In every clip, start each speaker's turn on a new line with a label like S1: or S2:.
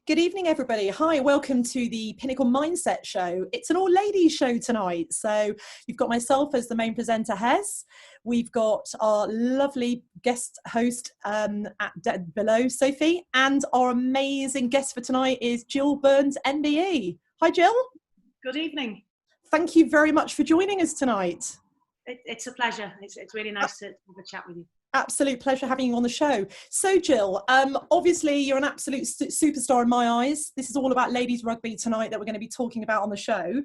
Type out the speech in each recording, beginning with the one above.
S1: Good evening, everybody. Hi, welcome to the Pinnacle Mindset Show. It's an all-ladies show tonight. So you've got myself as the main presenter, Hez. We've got our lovely guest host below, Sophie. And our amazing guest for tonight is Gill Burns MBE. Hi, Gill.
S2: Good evening.
S1: Thank you very much for joining us tonight.
S2: It's a pleasure. It's really nice to have a chat with you.
S1: Absolute pleasure having you on the show. So Gill, obviously you're an absolute superstar in my eyes. This is all about ladies rugby tonight that we're going to be talking about on the show.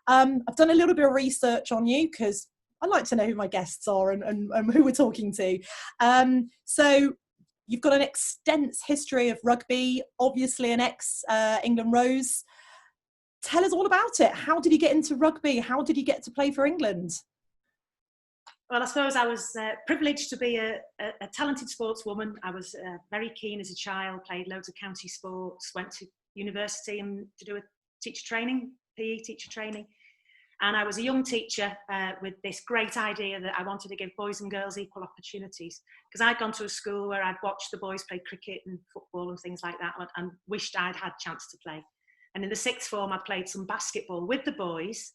S1: I've done a little bit of research on you because I like to know who my guests are and who we're talking to. So you've got an extensive history of rugby, obviously an ex-England Rose. Tell us all about it. How did you get into rugby? How did you get to play for England?
S2: Well, I suppose I was privileged to be a talented sportswoman. I was very keen as a child, played loads of county sports, went to university and to do a teacher training, PE teacher training. And I was a young teacher with this great idea that I wanted to give boys and girls equal opportunities. Because I'd gone to a school where I'd watched the boys play cricket and football and things like that and wished I'd had a chance to play. And in the sixth form, I played some basketball with the boys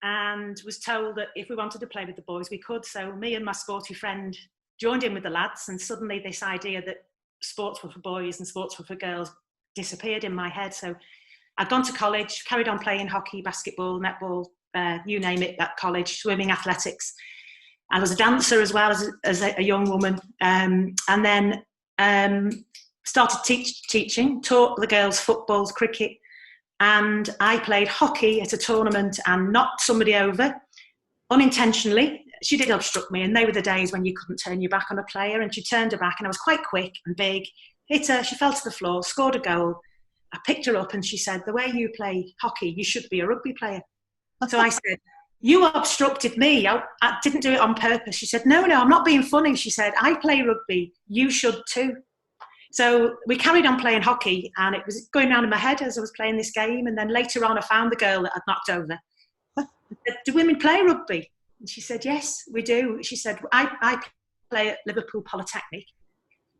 S2: and was told that if we wanted to play with the boys, we could. So me and my sporty friend joined in with the lads, and suddenly this idea that sports were for boys and sports were for girls disappeared in my head. So I'd gone to college, carried on playing hockey, basketball, netball, you name it, at college, swimming, athletics. I was a dancer as well as a young woman, and then started teaching, taught the girls football, cricket, and I played hockey at a tournament and knocked somebody over unintentionally. She did obstruct me, and they were the days when you couldn't turn your back on a player, and she turned her back, and I was quite quick and big, hit her, she fell to the floor, scored a goal. I picked her up and she said, "The way you play hockey, you should be a rugby player." So I said, "You obstructed me. I didn't do it on purpose." She said, No, I'm not being funny. She said, "I play rugby. You should too." So we carried on playing hockey, and it was going round in my head as I was playing this game. And then later on, I found the girl that I'd knocked over. I said, "Do women play rugby?" And she said, "Yes, we do." She said, I play at Liverpool Polytechnic,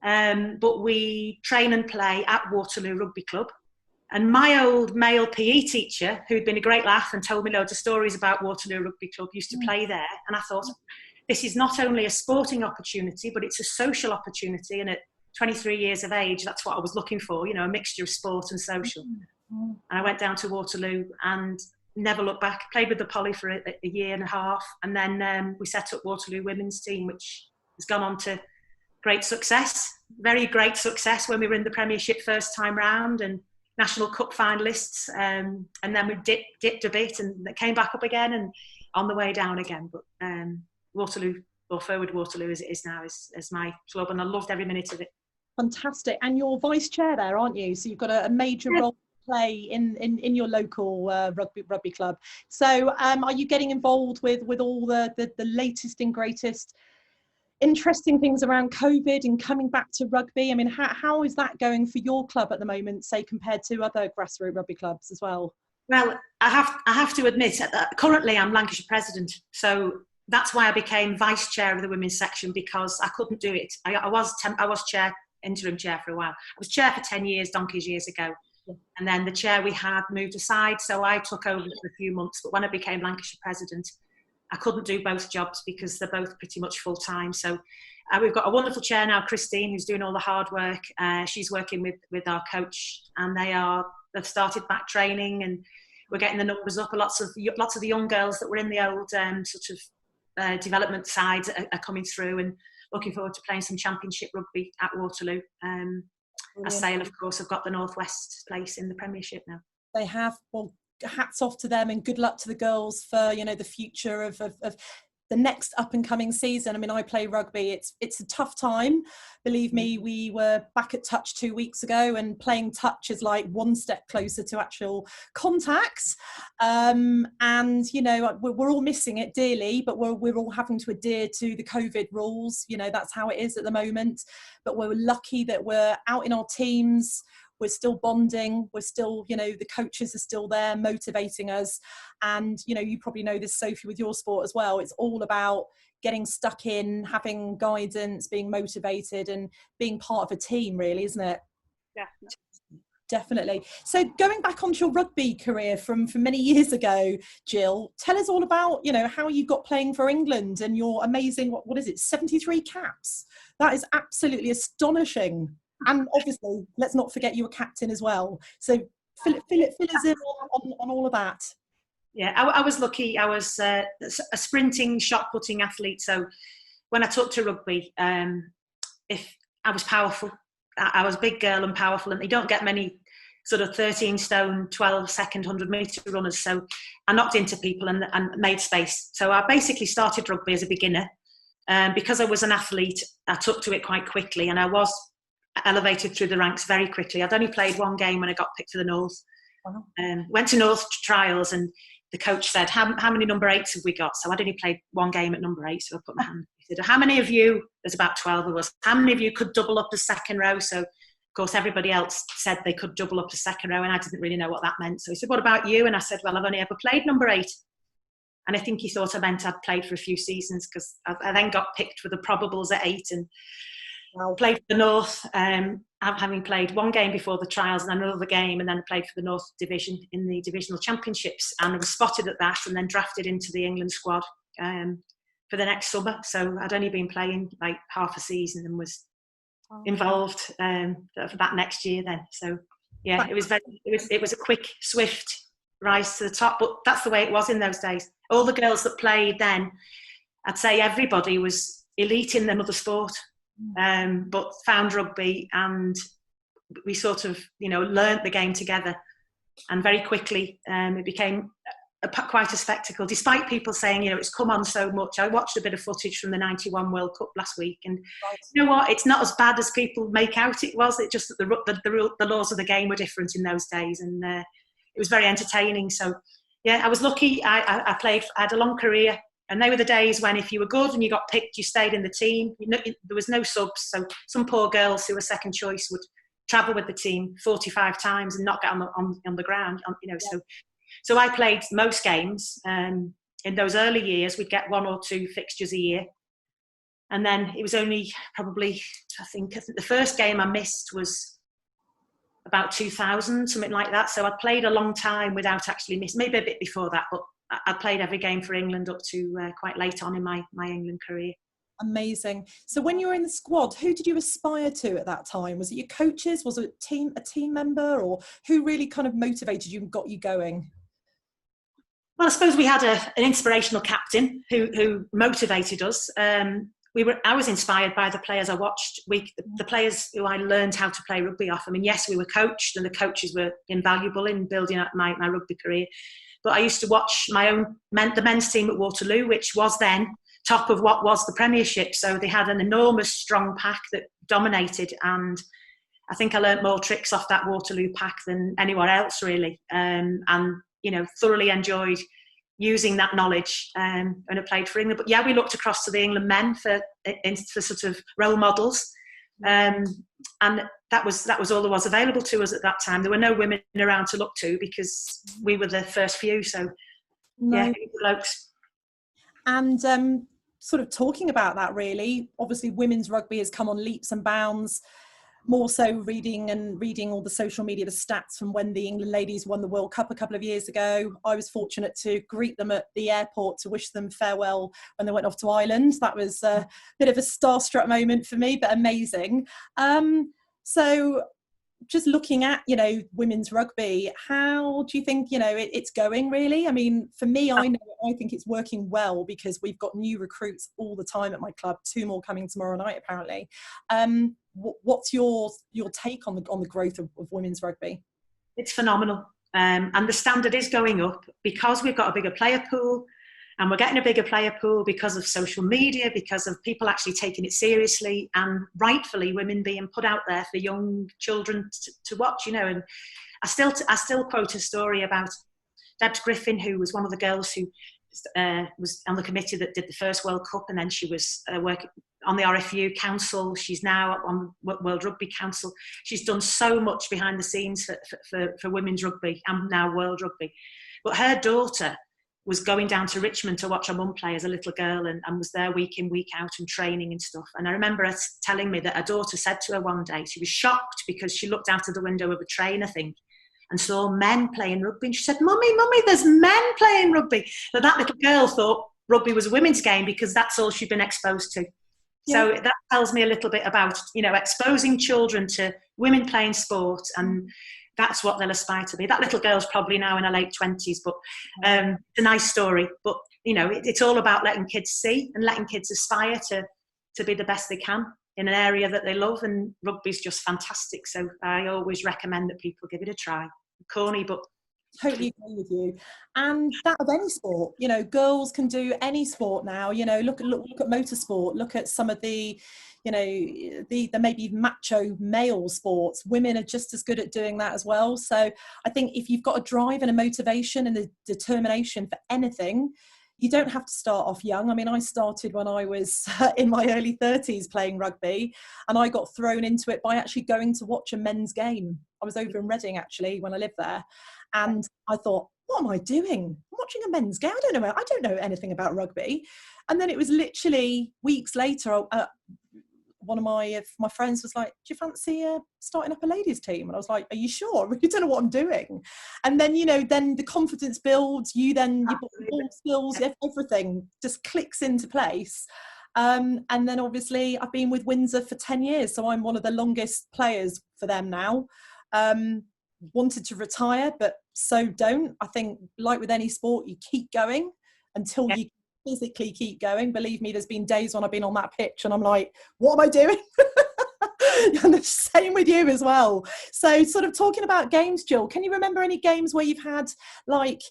S2: but we train and play at Waterloo Rugby Club. And my old male PE teacher, who'd been a great laugh and told me loads of stories about Waterloo Rugby Club, used to play there. And I thought, this is not only a sporting opportunity, but it's a social opportunity. And at 23 years of age, that's what I was looking for, a mixture of sport and social. And I went down to Waterloo and never looked back. Played with the Poly for a year and a half, and then we set up Waterloo women's team, which has gone on to great success, very great success when we were in the Premiership first time round and National Cup finalists, and then we dipped a bit and came back up again and on the way down again. But Waterloo, or Forward Waterloo as it is now, is my club, and I loved every minute of it.
S1: Fantastic. And you're vice chair there, aren't you? So you've got a major role to play in your local rugby club. So are you getting involved with all the latest and greatest interesting things around COVID and coming back to rugby? I mean, how is that going for your club at the moment, say, compared to other grassroots rugby clubs as well?
S2: Well, I have to admit that currently I'm Lancashire president. So that's why I became vice chair of the women's section, because I couldn't do it. I was interim chair for a while. I was chair for 10 years, donkey's years ago. And then the chair we had moved aside, so I took over for a few months. But when I became Lancashire president, I couldn't do both jobs because they're both pretty much full-time. So we've got a wonderful chair now, Christine, who's doing all the hard work. She's working with our coach, and they've started back training, and we're getting the numbers up. Lots of the young girls that were in the old development side are coming through, and looking forward to playing some championship rugby at Waterloo. As Sale, of course, have got the Northwest place in the Premiership now.
S1: They have. Well, hats off to them, and good luck to the girls for the future of the next up and coming season. I mean, I play rugby. It's a tough time. Believe me, we were back at touch 2 weeks ago, and playing touch is like one step closer to actual contacts. And we're all missing it dearly, but we're all having to adhere to the COVID rules. That's how it is at the moment. But we're lucky that we're out in our teams. We're still bonding. We're still, the coaches are still there motivating us. And, you probably know this, Sophie, with your sport as well. It's all about getting stuck in, having guidance, being motivated and being part of a team, really, isn't it?
S2: Yeah.
S1: Definitely. So going back onto your rugby career from many years ago, Gill, tell us all about, you know, how you got playing for England and your amazing, what is it, 73 caps? That is absolutely astonishing. And obviously, let's not forget you were captain as well. So fill us in on all of that.
S2: Yeah, I was lucky. I was a sprinting, shot-putting athlete. So when I took to rugby, if I was powerful, I was a big girl and powerful, and they don't get many sort of 13 stone, 12 second, 100 metre runners. So I knocked into people and made space. So I basically started rugby as a beginner. Because I was an athlete, I took to it quite quickly, and I was elevated through the ranks very quickly. I'd only played one game when I got picked for the North.
S1: Wow.
S2: Went to North trials, and the coach said, how many number 8s have we got? So I'd only played one game at number 8, so I put my hand. He said, how many of you, there's about 12 of us, how many of you could double up the second row? So, of course, everybody else said they could double up the second row, and I didn't really know what that meant. So he said, what about you? And I said, well, I've only ever played number 8. And I think he thought I meant I'd played for a few seasons, because I then got picked for the probables at 8 and played for the North, having played one game before the trials and another game, and then played for the North Division in the divisional championships, and I was spotted at that and then drafted into the England squad for the next summer. So I'd only been playing like half a season and was involved for that next year then. So yeah, it was a quick, swift rise to the top, but that's the way it was in those days. All the girls that played then, I'd say everybody was elite in another sport. But found rugby, and we sort of, learnt the game together, and very quickly it became quite a spectacle, despite people saying, it's come on so much. I watched a bit of footage from the 91 World Cup last week, and you know what, it's not as bad as people make out it was. It's just that the laws of the game were different in those days, and it was very entertaining. So yeah, I was lucky. I had a long career. And they were the days when if you were good and you got picked, you stayed in the team. There was no subs. So some poor girls who were second choice would travel with the team 45 times and not get on the ground. Yeah. So I played most games. In those early years, we'd get 1 or 2 fixtures a year. And then it was only probably, I think the first game I missed was about 2000, something like that. So I played a long time without actually missing, maybe a bit before that, but I played every game for England up to quite late on in my England career.
S1: Amazing. So when you were in the squad, who did you aspire to at that time? Was it your coaches? Was it a team member? Or who really kind of motivated you and got you going?
S2: Well, I suppose we had an inspirational captain who motivated us. I was inspired by the players I watched. The players who I learned how to play rugby off. I mean, yes, we were coached, and the coaches were invaluable in building up my rugby career. But I used to watch the men's team at Waterloo, which was then top of what was the Premiership. So they had an enormous, strong pack that dominated. And I think I learnt more tricks off that Waterloo pack than anyone else, really. And, thoroughly enjoyed using that knowledge when I played for England. But yeah, we looked across to the England men for sort of role models. And that was all there was available to us at that time. There were no women around to look to because we were the first few. So yeah, blokes.
S1: And sort of talking about that, really, obviously women's rugby has come on leaps and bounds. More so reading all the social media, the stats from when the England ladies won the World Cup a couple of years ago. I was fortunate to greet them at the airport to wish them farewell when they went off to Ireland. That was a bit of a starstruck moment for me, but amazing. So just looking at, women's rugby, how do you think, it's going really? I mean, for me, I think it's working well because we've got new recruits all the time at my club, 2 more coming tomorrow night, apparently. What's your take on the growth of women's rugby?
S2: It's phenomenal. And the standard is going up because we've got a bigger player pool, and we're getting a bigger player pool because of social media, because of people actually taking it seriously, and rightfully women being put out there for young children to watch, And I still quote a story about Debs Griffin, who was one of the girls who was on the committee that did the first World Cup, and then she was working on the RFU Council. She's now on World Rugby Council. She's done so much behind the scenes for women's rugby and now World Rugby. But her daughter was going down to Richmond to watch her mum play as a little girl, and was there week in, week out and training and stuff. And I remember her telling me that her daughter said to her one day, she was shocked because she looked out of the window of a train, I think, and saw men playing rugby. And she said, Mummy, there's men playing rugby. So that little girl thought rugby was a women's game because that's all she'd been exposed to. Yeah. So that tells me a little bit about, exposing children to women playing sport, and that's what they'll aspire to be. That little girl's probably now in her late 20s, but it's a nice story. But, it's all about letting kids see and letting kids aspire to be the best they can in an area that they love, and rugby's just fantastic. So I always recommend that people give it a try. Corny, but
S1: totally agree with you. And that of any sport, girls can do any sport now. Look at motorsport, look at some of the the maybe macho male sports. Women are just as good at doing that as well. So I think if you've got a drive and a motivation and a determination for anything, you don't have to start off young. I mean, I started when I was in my early 30s playing rugby, and I got thrown into it by actually going to watch a men's game. I was over in Reading, actually, when I lived there. And I thought, what am I doing? I'm watching a men's game. I don't know anything about rugby. And then it was literally weeks later, one of my friends was like, do you fancy starting up a ladies team? And I was like, are you sure? I really don't know what I'm doing. And then, then the confidence builds, your ball skills, everything just clicks into place. And then obviously I've been with Windsor for 10 years. So I'm one of the longest players for them now. Wanted to retire, but so don't. I think like with any sport, you keep going until you physically keep going. Believe me, there's been days when I've been on that pitch and I'm like, what am I doing? And the same with you as well. So sort of talking about games, Gill, can you remember any games where you've had like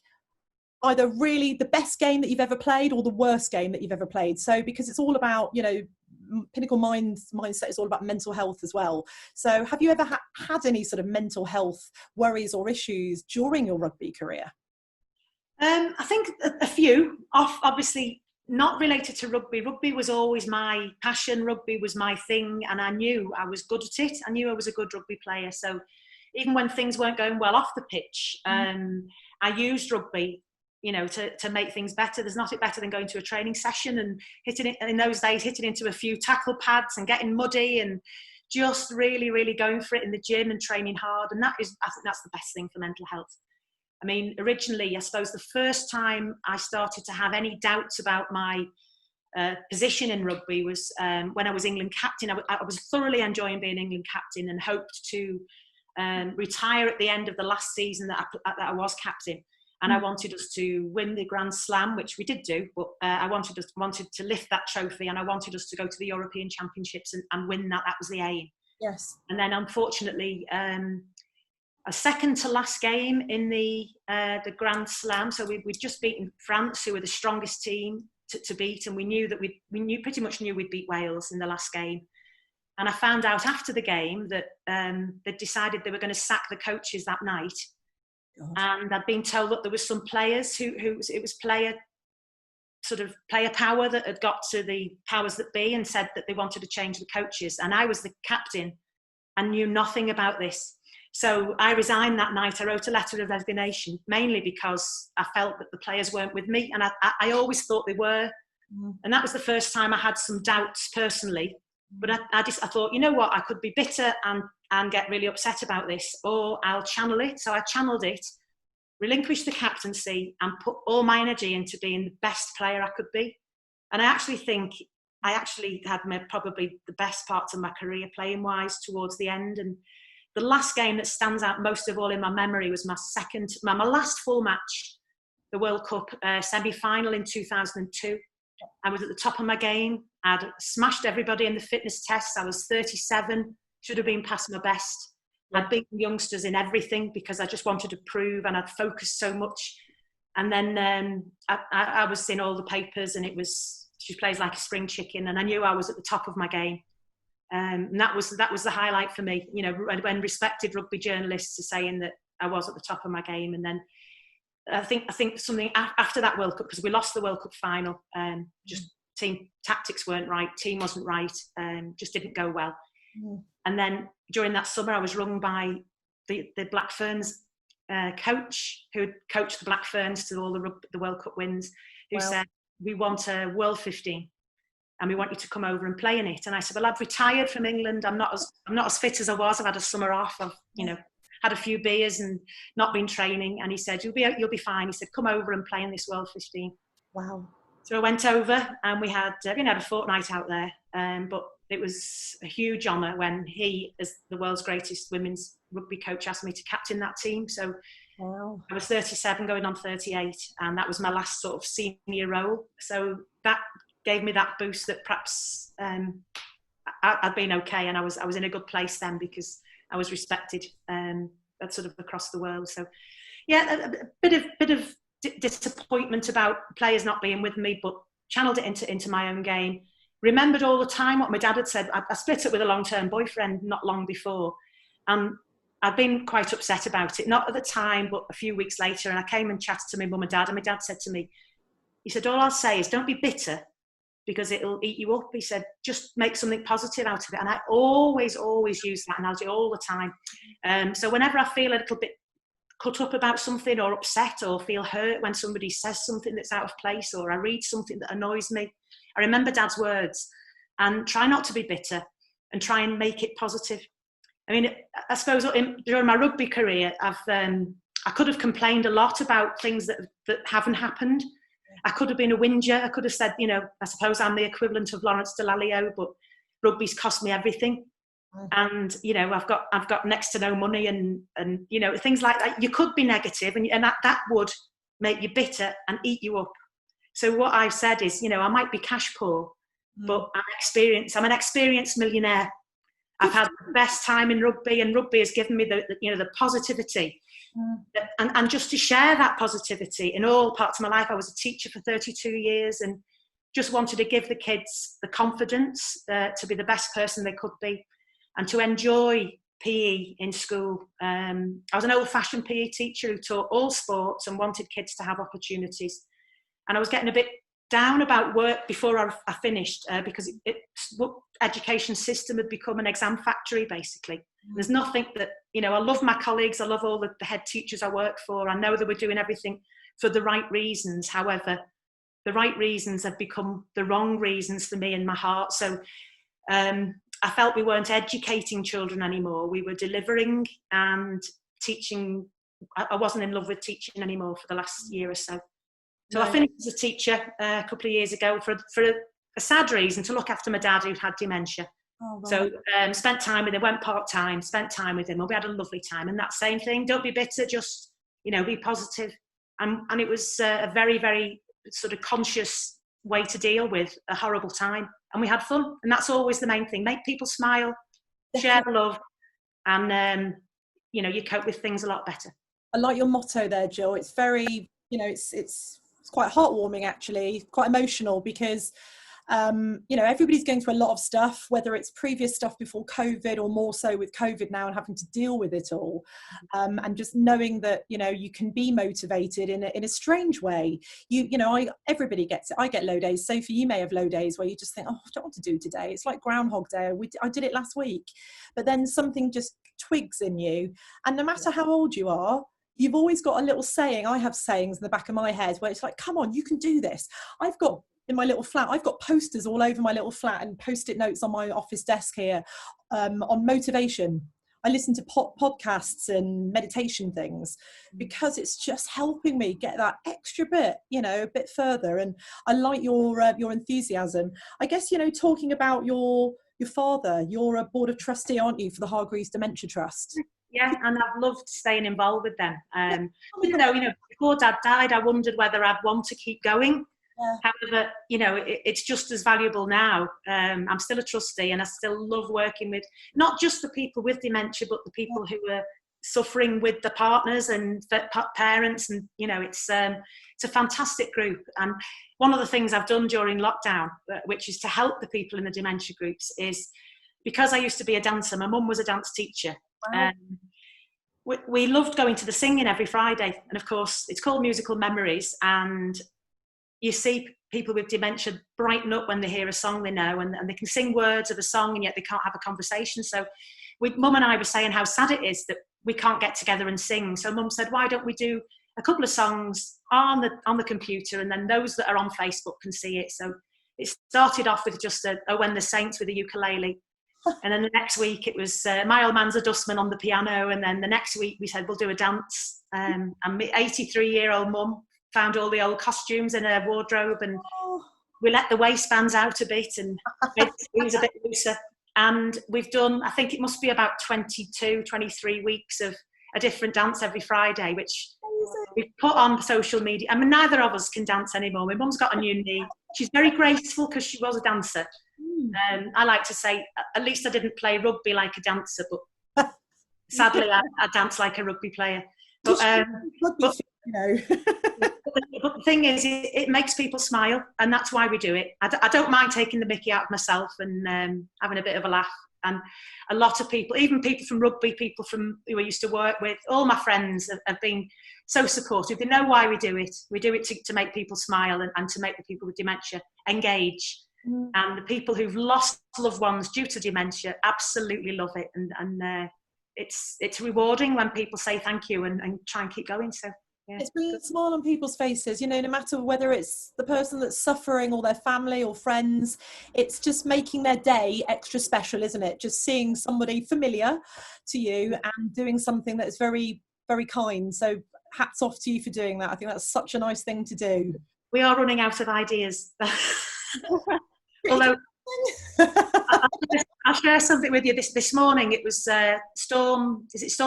S1: either really the best game that you've ever played or the worst game that you've ever played? So because it's all about, Pinnacle mindset is all about mental health as well. So have you ever had any sort of mental health worries or issues during your rugby career?
S2: I think a few, obviously not related to rugby. Rugby was always my passion. Rugby was my thing, and I knew I was good at it. I knew I was a good rugby player. So even when things weren't going well off the pitch, I used rugby, to make things better. There's nothing better than going to a training session and hitting into a few tackle pads and getting muddy and just really, really going for it in the gym and training hard. And I think that's the best thing for mental health. I mean, originally, I suppose the first time I started to have any doubts about my position in rugby was when I was England captain. I was thoroughly enjoying being England captain and hoped to retire at the end of the last season that I was captain. And I wanted us to win the Grand Slam, which we did do, but I wanted to lift that trophy, and I wanted us to go to the European Championships and win that. That was the aim.
S1: Yes.
S2: And then, unfortunately, a second to last game in the Grand Slam. So we'd just beaten France, who were the strongest team to beat, and we knew that we pretty much knew we'd beat Wales in the last game. And I found out after the game that they'd decided they were going to sack the coaches that night. God. And I'd been told that there was some players who it was player power that had got to the powers that be and said that they wanted to change the coaches. And I was the captain and knew nothing about this. So I resigned that night. I wrote a letter of resignation, mainly because I felt that the players weren't with me, and I always thought they were. And that was the first time I had some doubts personally. But I thought, you know what, I could be bitter and get really upset about this, or I'll channel it. So I channeled it, relinquished the captaincy, and put all my energy into being the best player I could be. And I actually think I had probably the best parts of my career playing wise towards the end. And the last game that stands out most of all in my memory was my last full match, the World Cup semi-final in 2002. I was at the top of my game. I'd smashed everybody in the fitness tests. I was 37, should have been past my best. I'd beaten youngsters in everything because I just wanted to prove, and I'd focused so much. And then I was in all the papers, and it was, she plays like a spring chicken, and I knew I was at the top of my game. And that was the highlight for me, when respected rugby journalists are saying that I was at the top of my game. And then I think something after that World Cup, because we lost the World Cup final, just team tactics weren't right, team wasn't right, just didn't go well. And then during that summer, I was rung by the Black Ferns coach who had coached the Black Ferns to all the World Cup wins, who said, we want a World 15 and we want you to come over and play in it. And I said, well, I've retired from England. I'm not as fit as I was. I've had a summer off. I've, had a few beers and not been training. And he said, you'll be fine. He said, come over and play in this World 15.
S1: Wow.
S2: So I went over and we had a fortnight out there. But it was a huge honour when he, as the world's greatest women's rugby coach, asked me to captain that team. So
S1: wow.
S2: I was 37 going on 38, and that was my last sort of senior role. So that gave me that boost that perhaps I'd been okay, and I was in a good place then because I was respected sort of across the world. So yeah, a bit of disappointment about players not being with me, but channeled it into my own game. Remembered all the time what my dad had said. I split up with a long-term boyfriend not long before, and I'd been quite upset about it, not at the time, but a few weeks later. And I came and chatted to my mum and dad, and my dad said to me, he said, all I'll say is don't be bitter because it'll eat you up. He said, just make something positive out of it. And I always use that analogy all the time. So whenever I feel a little bit cut up about something or upset or feel hurt when somebody says something that's out of place or I read something that annoys me, I remember Dad's words and try not to be bitter and try and make it positive. I mean, I suppose during my rugby career, I could have complained a lot about things that haven't happened. I could have been a whinger. I could have said, I suppose I'm the equivalent of Lawrence Dallaglio, but rugby's cost me everything. And, I've got next to no money and things like that. You could be negative and that would make you bitter and eat you up. So what I've said is, I might be cash poor, but I'm an experienced millionaire. I've had the best time in rugby, and rugby has given me the positivity. And just to share that positivity in all parts of my life. I was a teacher for 32 years and just wanted to give the kids the confidence to be the best person they could be and to enjoy PE in school. I was an old-fashioned PE teacher who taught all sports and wanted kids to have opportunities. And I was getting a bit down about work before I finished because education system had become an exam factory, basically. There's nothing that, I love my colleagues, I love all the head teachers I work for. I know that we're doing everything for the right reasons. However, the right reasons have become the wrong reasons for me in my heart. So I felt we weren't educating children anymore. We were delivering and teaching. I wasn't in love with teaching anymore for the last year or so. So I finished as a teacher a couple of years ago for a sad reason, to look after my dad who had dementia. Oh, wow. So spent time with him, went part-time, spent time with him, and we had a lovely time. And that same thing, don't be bitter, just, be positive. And it was a very, very sort of conscious way to deal with a horrible time. And we had fun. And that's always the main thing. Make people smile, share love, and, you cope with things a lot better.
S1: I like your motto there, Gill. It's very, it's quite heartwarming, actually, quite emotional, because everybody's going through a lot of stuff, whether it's previous stuff before COVID or more so with COVID now and having to deal with it all, and just knowing that you can be motivated in a strange way. Everybody gets it. I get low days. Sophie, you may have low days where you just think, oh, I don't want to do today. It's like Groundhog Day. I did it last week, but then something just twigs in you, and no matter how old you are, you've always got a little saying. I have sayings in the back of my head where it's like, come on, you can do this. In my little flat, I've got posters all over my little flat and post-it notes on my office desk here on motivation. I listen to podcasts and meditation things because it's just helping me get that extra bit, a bit further. And I like your enthusiasm. I guess, talking about your father, you're a board of trustee, aren't you, for the Hargreaves Dementia Trust?
S2: Yeah, and I've loved staying involved with them. Before Dad died, I wondered whether I'd want to keep going. Yeah. However, it's just as valuable now. I'm still a trustee and I still love working with not just the people with dementia, but the people who are suffering with the partners and parents. And, it's a fantastic group. And one of the things I've done during lockdown, which is to help the people in the dementia groups, is because I used to be a dancer, my mum was a dance teacher. Wow. We loved going to the singing every Friday. And of course, it's called Musical Memories. And you see people with dementia brighten up when they hear a song they know, and they can sing words of a song and yet they can't have a conversation. So Mum and I were saying how sad it is that we can't get together and sing. So Mum said, why don't we do a couple of songs on the computer, and then those that are on Facebook can see it. So it started off with just a When the Saints with a ukulele. And then the next week it was My Old Man's a Dustman on the piano. And then the next week we said, we'll do a dance. And my 83-year-old mum found all the old costumes in her wardrobe, and we let the waistbands out a bit and it was a bit looser. And we've done, I think it must be about 22, 23 weeks of a different dance every Friday, which we've put on social media. I mean, neither of us can dance anymore. My mum's got a new knee. She's very graceful because she was a dancer. I like to say, at least I didn't play rugby like a dancer, but sadly I dance like a rugby player. But but the thing is, it makes people smile, and that's why we do it. I don't mind taking the mickey out of myself and having a bit of a laugh. And a lot of people, even people from rugby, people from who I used to work with, all my friends have been so supportive. They know why we do it. We do it to make people smile and to make the people with dementia engage. And the people who've lost loved ones due to dementia absolutely love it. And it's rewarding when people say thank you and try and keep going. So yeah.
S1: It's bringing a smile on people's faces, no matter whether it's the person that's suffering or their family or friends. It's just making their day extra special, isn't it? Just seeing somebody familiar to you and doing something that is very, very kind. So hats off to you for doing that. I think that's such a nice thing to do.
S2: We are running out of ideas. Although I'll share something with you. This morning it was Storm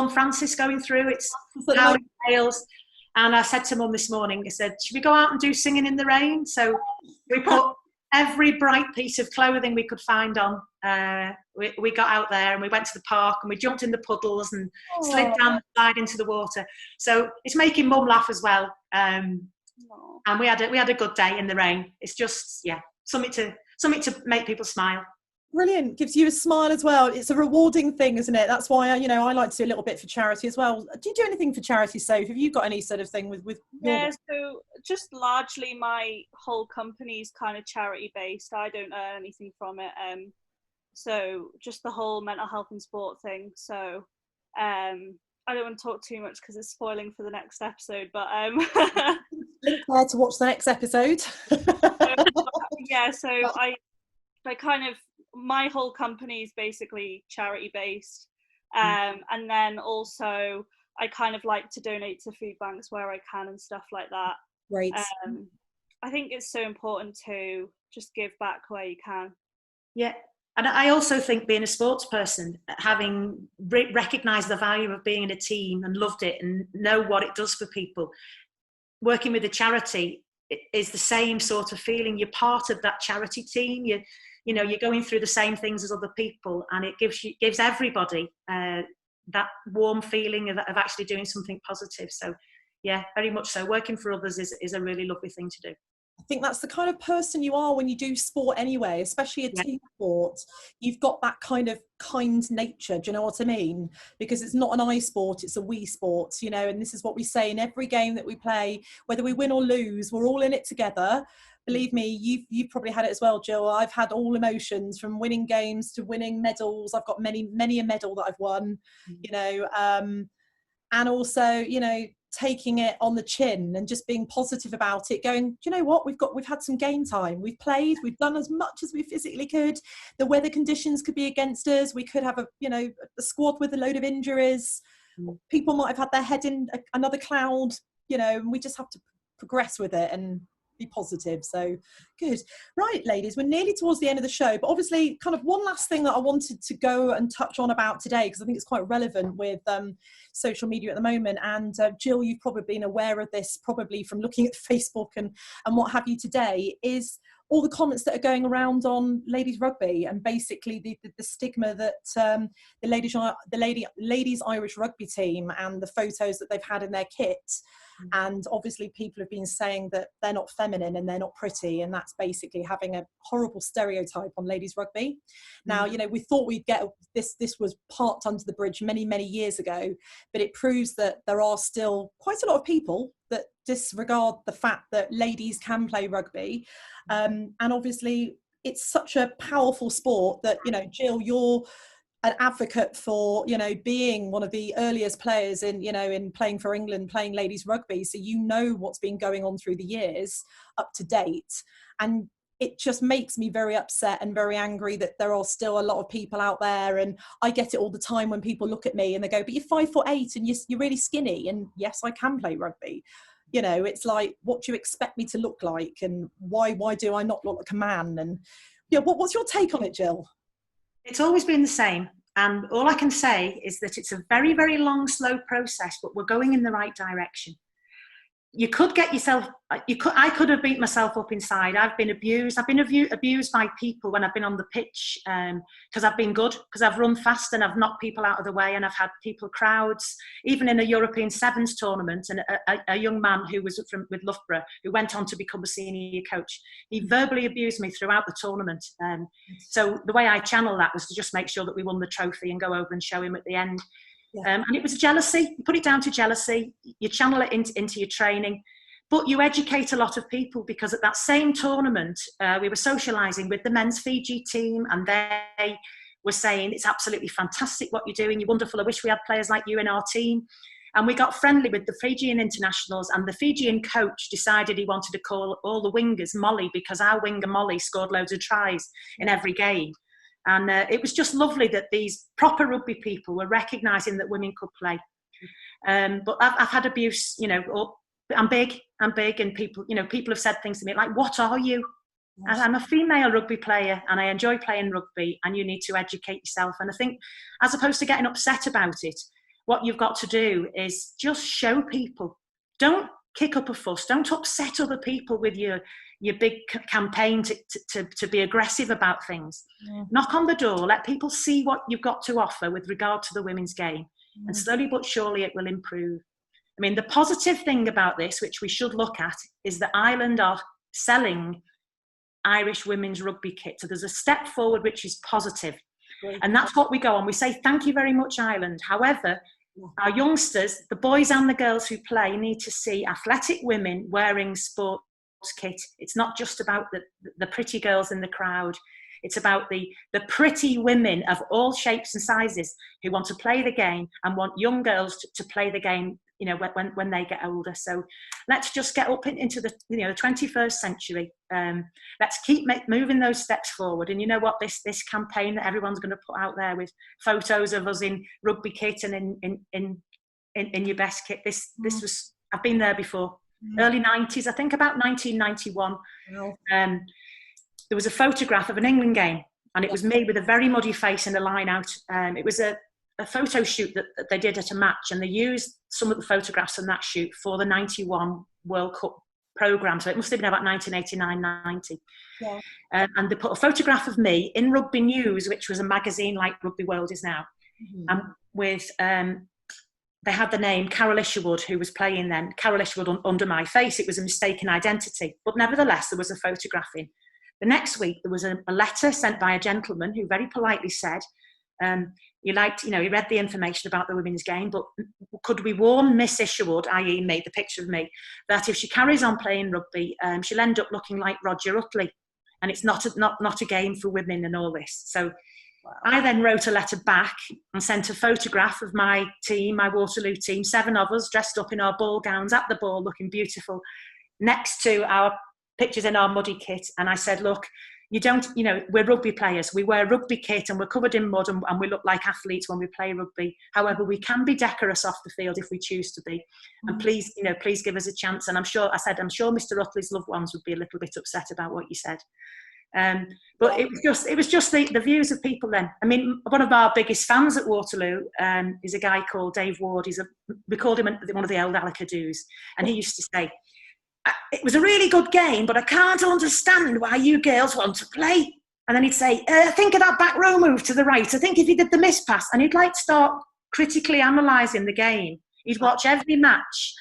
S2: Francis going through? It's howling gales. And I said to Mum this morning, I said, should we go out and do Singing in the Rain? So we put every bright piece of clothing we could find on. We got out there and we went to the park and we jumped in the puddles and slid down the slide into the water. So it's making Mum laugh as well. And we had a good day in the rain. It's just, something to make people smile.
S1: Brilliant. Gives you a smile as well. It's a rewarding thing, isn't it? That's why I like to do a little bit for charity as well. Do you do anything for charity, Soph? Have you got any sort of thing with
S3: Yeah, so just largely my whole company's kind of charity based. I don't earn anything from it. So just the whole mental health and sport thing. So I don't want to talk too much because it's spoiling for the next episode, but
S1: link there to watch the next episode.
S3: So I kind of, my whole company is basically charity based, and then also I kind of like to donate to food banks where I can and stuff like that.
S1: Great.
S3: I think it's so important to just give back where you can.
S2: Yeah, and I also think being a sports person, having recognised the value of being in a team and loved it and know what it does for people, working with a charity is the same sort of feeling. You're part of that charity team. You're going through the same things as other people, and it gives everybody that warm feeling of actually doing something positive. So yeah, very much so. Working for others is a really lovely thing to do.
S1: I think that's the kind of person you are when you do sport anyway, especially a team sport. You've got that kind of kind nature, do you know what I mean? Because it's not an I sport, it's a we sport, and this is what we say in every game that we play, whether we win or lose, we're all in it together. Believe me, you've probably had it as well, Jill. I've had all emotions, from winning games to winning medals. I've got many a medal that I've won, and also, taking it on the chin and just being positive about it, going, do you know what, we've had some game time, we've played, we've done as much as we physically could. The weather conditions could be against us, we could have a squad with a load of injuries, people might have had their head in another cloud, and we just have to progress with it and be positive. So good. Right, ladies, we're nearly towards the end of the show, but obviously kind of one last thing that I wanted to go and touch on about today, because I think it's quite relevant with social media at the moment. And Jill, you've probably been aware of this probably from looking at Facebook and what have you today, is all the comments that are going around on ladies rugby, and basically the stigma that the ladies Irish rugby team and the photos that they've had in their kit. And obviously people have been saying that they're not feminine and they're not pretty, and that's basically having a horrible stereotype on ladies rugby. Now, we thought we'd get this was parked under the bridge many years ago, but it proves that there are still quite a lot of people that disregard the fact that ladies can play rugby. And obviously it's such a powerful sport that, Jill, an advocate for, you know, being one of the earliest players in, you know, in playing for England, playing ladies rugby. So you know what's been going on through the years up to date. And it just makes me very upset and very angry that there are still a lot of people out there. And I get it all the time when people look at me and they go, but you're 5'8" and you're really skinny. And yes, I can play rugby. You know, it's like, what do you expect me to look like? And why do I not look like a man? And yeah, what's your take on it, Gill?
S2: It's always been the same. And all I can say is that it's a very, very long, slow process, but we're going in the right direction. You could get yourself, I could have beat myself up inside. I've been abused. I've been abused by people when I've been on the pitch because I've been good, because I've run fast and I've knocked people out of the way, and I've had people, crowds, even in a European Sevens tournament. And a young man who was with Loughborough, who went on to become a senior coach, he verbally abused me throughout the tournament. So the way I channel that was to just make sure that we won the trophy and go over and show him at the end. Yeah. And it was jealousy. You put it down to jealousy. You channel it into your training, but you educate a lot of people, because at that same tournament, we were socialising with the men's Fiji team, and they were saying, it's absolutely fantastic what you're doing. You're wonderful. I wish we had players like you in our team. And we got friendly with the Fijian internationals, and the Fijian coach decided he wanted to call all the wingers Molly, because our winger Molly scored loads of tries in every game. And it was just lovely that these proper rugby people were recognising that women could play. But I've had abuse, you know. I'm big, and people, you know, people have said things to me like, "What are you?" Yes. I'm a female rugby player, and I enjoy playing rugby. And you need to educate yourself. And I think, as opposed to getting upset about it, what you've got to do is just show people. Don't kick up a fuss. Don't upset other people with your big campaign to be aggressive about things. Yeah. Knock on the door, let people see what you've got to offer with regard to the women's game. And slowly but surely it will improve. I mean, the positive thing about this, which we should look at, is that Ireland are selling Irish women's rugby kit. So there's a step forward which is positive. Great. And that's what we go on. We say, thank you very much, Ireland. However, our youngsters, the boys and the girls who play, need to see athletic women wearing sports kit. It's not just about the pretty girls in the crowd. It's about the pretty women of all shapes and sizes who want to play the game and want young girls to play the game, you know, when they get older. So let's just get up into the 21st century. Let's keep moving those steps forward. And you know what, this campaign that everyone's going to put out there with photos of us in rugby kit and in your best kit, this was, I've been there before. Early 90s, I think about 1991. There was a photograph of an England game, and it was me with a very muddy face and a line out. It was a photo shoot that they did at a match, and they used some of the photographs from that shoot for the 91 World Cup programme. So it must have been about 1989-90. Yeah. And they put a photograph of me in Rugby News, which was a magazine like Rugby World is now, and with... they had the name Carol Isherwood, who was playing then. Carol Isherwood under my face. It was a mistaken identity. But nevertheless, there was a photograph in. The next week, there was a letter sent by a gentleman who very politely said, he read the information about the women's game, but could we warn Miss Isherwood, i.e. me, the picture of me, that if she carries on playing rugby, she'll end up looking like Roger Utley. And it's not a game for women and all this. So... Wow. I then wrote a letter back and sent a photograph of my team, my Waterloo team, 7 of us dressed up in our ball gowns at the ball, looking beautiful, next to our pictures in our muddy kit. And I said, look, we're rugby players. We wear rugby kit and we're covered in mud and we look like athletes when we play rugby. However, we can be decorous off the field if we choose to be. And please give us a chance. And I'm sure Mr. Utley's loved ones would be a little bit upset about what you said. But it was just the views of people then. I mean, one of our biggest fans at Waterloo is a guy called Dave Ward. We called him one of the old Alakadoos, and he used to say, it was a really good game, but I can't understand why you girls want to play. And then he'd say, think of that back row move to the right. I think if he did the miss pass, and he'd like start critically analysing the game. He'd watch every match.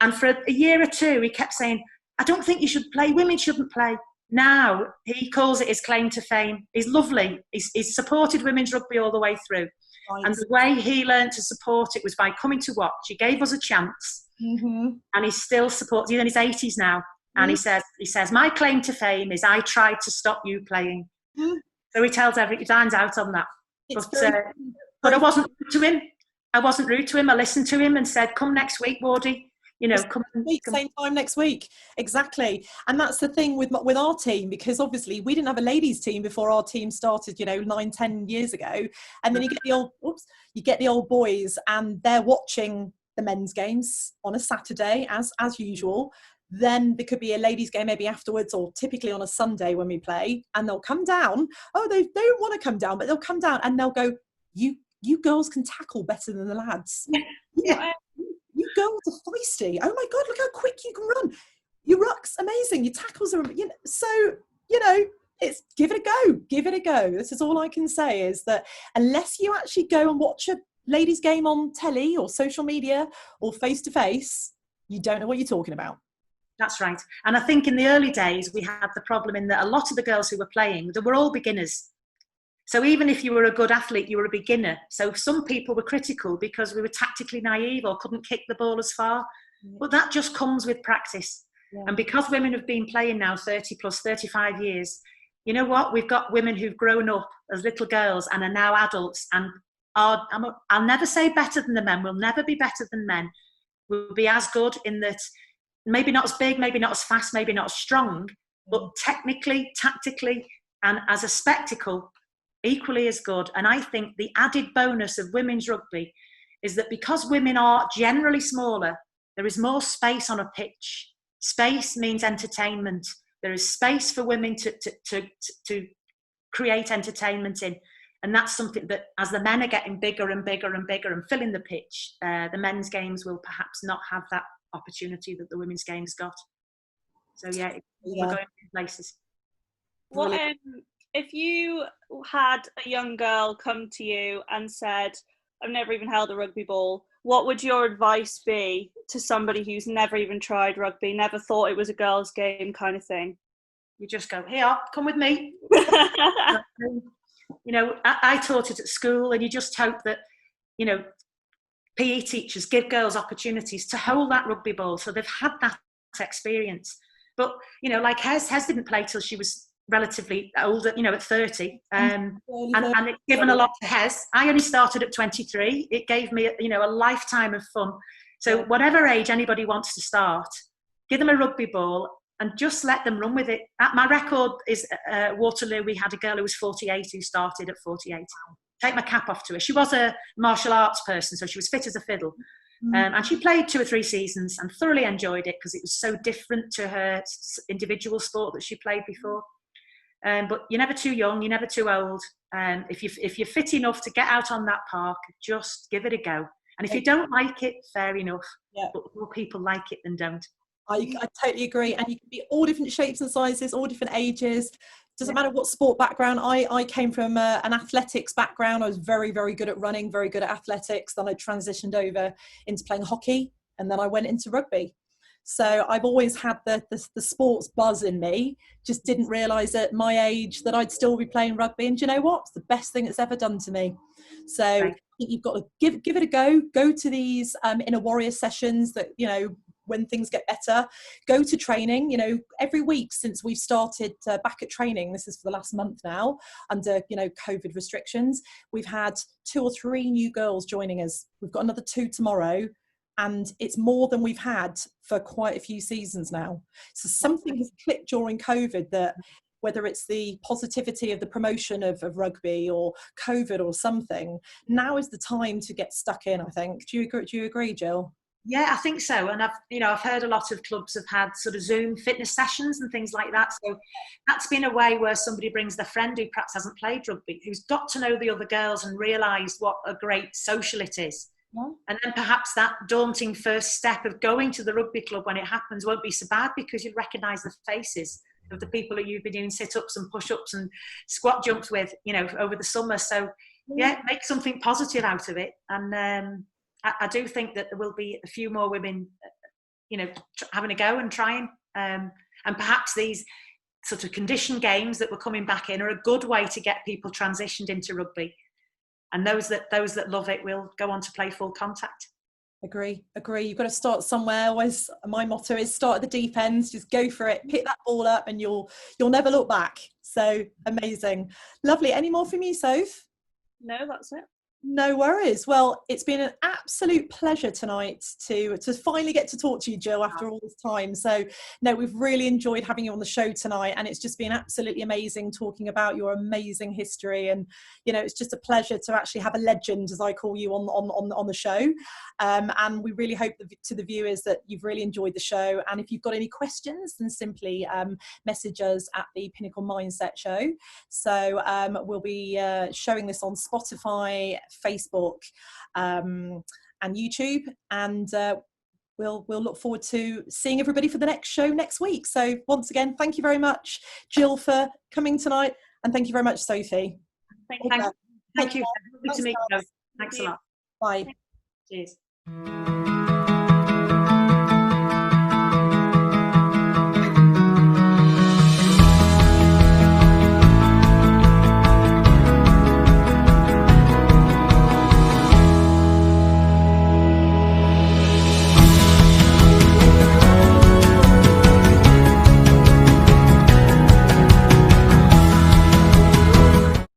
S2: And for a year or two, he kept saying, I don't think you should play. Women shouldn't play. Now he calls it his claim to fame. He's lovely. He's supported women's rugby all the way through. Right. And the way he learned to support it was by coming to watch. He gave us a chance, and he still supports. He's in his 80s now, and he says, my claim to fame is I tried to stop you playing. So he dines out on that.
S1: It's
S2: But,
S1: very,
S2: but I
S1: very
S2: wasn't rude to him. I wasn't rude to him. I listened to him and said, come next week, Wardy. You know, come.
S1: same time next week. Exactly. And that's the thing with our team, because obviously we didn't have a ladies team before our team started, 9-10 years ago. And then you get the old boys, and they're watching the men's games on a Saturday as usual. Then there could be a ladies game maybe afterwards, or typically on a Sunday when we play, and they'll come down. Oh, they don't want to come down, but they'll come down and they'll go, you girls can tackle better than the lads.
S2: Yeah.
S1: You girls are feisty. Oh my God, look how quick you can run. Your ruck's amazing. Your tackles are, so, it's give it a go. This is all I can say, is that unless you actually go and watch a ladies game on telly or social media or face to face, you don't know what you're talking about.
S2: That's right. And I think in the early days, we had the problem in that a lot of the girls who were playing, they were all beginners. So even if you were a good athlete, you were a beginner. So some people were critical because we were tactically naive or couldn't kick the ball as far. But that just comes with practice. Yeah. And because women have been playing now 30 plus 35 years, you know what? We've got women who've grown up as little girls and are now adults, and I'll never say better than the men. We'll never be better than men. We'll be as good, in that maybe not as big, maybe not as fast, maybe not as strong, but technically, tactically, and as a spectacle, equally as good. And I think the added bonus of women's rugby is that because women are generally smaller, there is more space on a pitch. Space means entertainment. There is space for women to create entertainment in. And that's something that, as the men are getting bigger and bigger and bigger and filling the pitch, the men's games will perhaps not have that opportunity that the women's games got. So yeah, we're going places.
S3: What if you had a young girl come to you and said, I've never even held a rugby ball, what would your advice be to somebody who's never even tried rugby, never thought it was a girls' game kind of thing?
S2: You just go, here, come with me. I taught it at school, and you just hope that, PE teachers give girls opportunities to hold that rugby ball, so they've had that experience. But, like Hez didn't play till she was relatively older, at 30. And it's given a lot to Hez. I only started at 23. It gave me, a lifetime of fun. So whatever age anybody wants to start, give them a rugby ball and just let them run with it. My record is Waterloo. We had a girl who was 48 who started at 48. Take my cap off to her. She was a martial arts person, so she was fit as a fiddle. And she played 2 or 3 seasons and thoroughly enjoyed it because it was so different to her individual sport that she played before. But you're never too young, you're never too old. If you're fit enough to get out on that park, just give it a go. And if you don't like it, fair enough. Yeah. But more people like it than don't.
S1: I totally agree. And you can be all different shapes and sizes, all different ages. Doesn't matter what sport background. I came from an athletics background. I was very, very good at running, very good at athletics. Then I transitioned over into playing hockey, and then I went into rugby. So I've always had the sports buzz in me, just didn't realise at my age that I'd still be playing rugby. And do you know what? It's the best thing it's ever done to me. So I think you've got to give it a go to these inner warrior sessions that, when things get better, go to training, every week since we've started back at training. This is for the last month now under, COVID restrictions. We've had 2 or 3 new girls joining us. We've got another 2 tomorrow. And it's more than we've had for quite a few seasons now. So something has clicked during COVID, that whether it's the positivity of the promotion of rugby or COVID or something, now is the time to get stuck in, I think. Do you agree, Gill?
S2: Yeah, I think so. And I've heard a lot of clubs have had sort of Zoom fitness sessions and things like that. So that's been a way where somebody brings their friend who perhaps hasn't played rugby, who's got to know the other girls and realised what a great social it is. Yeah. And then perhaps that daunting first step of going to the rugby club when it happens won't be so bad, because you'll recognise the faces of the people that you've been doing sit-ups and push-ups and squat jumps with, over the summer. So, make something positive out of it. And I do think that there will be a few more women, having a go and trying. And perhaps these sort of conditioned games that we're coming back in are a good way to get people transitioned into rugby. And those that love it will go on to play full contact.
S1: Agree. You've got to start somewhere. Always, my motto is start at the deep end. Just go for it. Pick that ball up, and you'll never look back. So amazing, lovely. Any more from you, Soph?
S3: No, that's it.
S1: No worries. Well, it's been an absolute pleasure tonight to finally get to talk to you, Gill, after all this time. So, no, we've really enjoyed having you on the show tonight, and it's just been absolutely amazing talking about your amazing history. And it's just a pleasure to actually have a legend, as I call you, on the show. And we really hope to the viewers that you've really enjoyed the show. And if you've got any questions, then simply message us at the Pinnacle Mindset Show. So we'll be showing this on Spotify, Facebook, and YouTube, and we'll look forward to seeing everybody for the next show next week. So once again, thank you very much, Gill, for coming tonight, and thank you very much, Sophie.
S2: Thank you. Good to meet you. Thanks a lot.
S1: Bye.
S2: Cheers.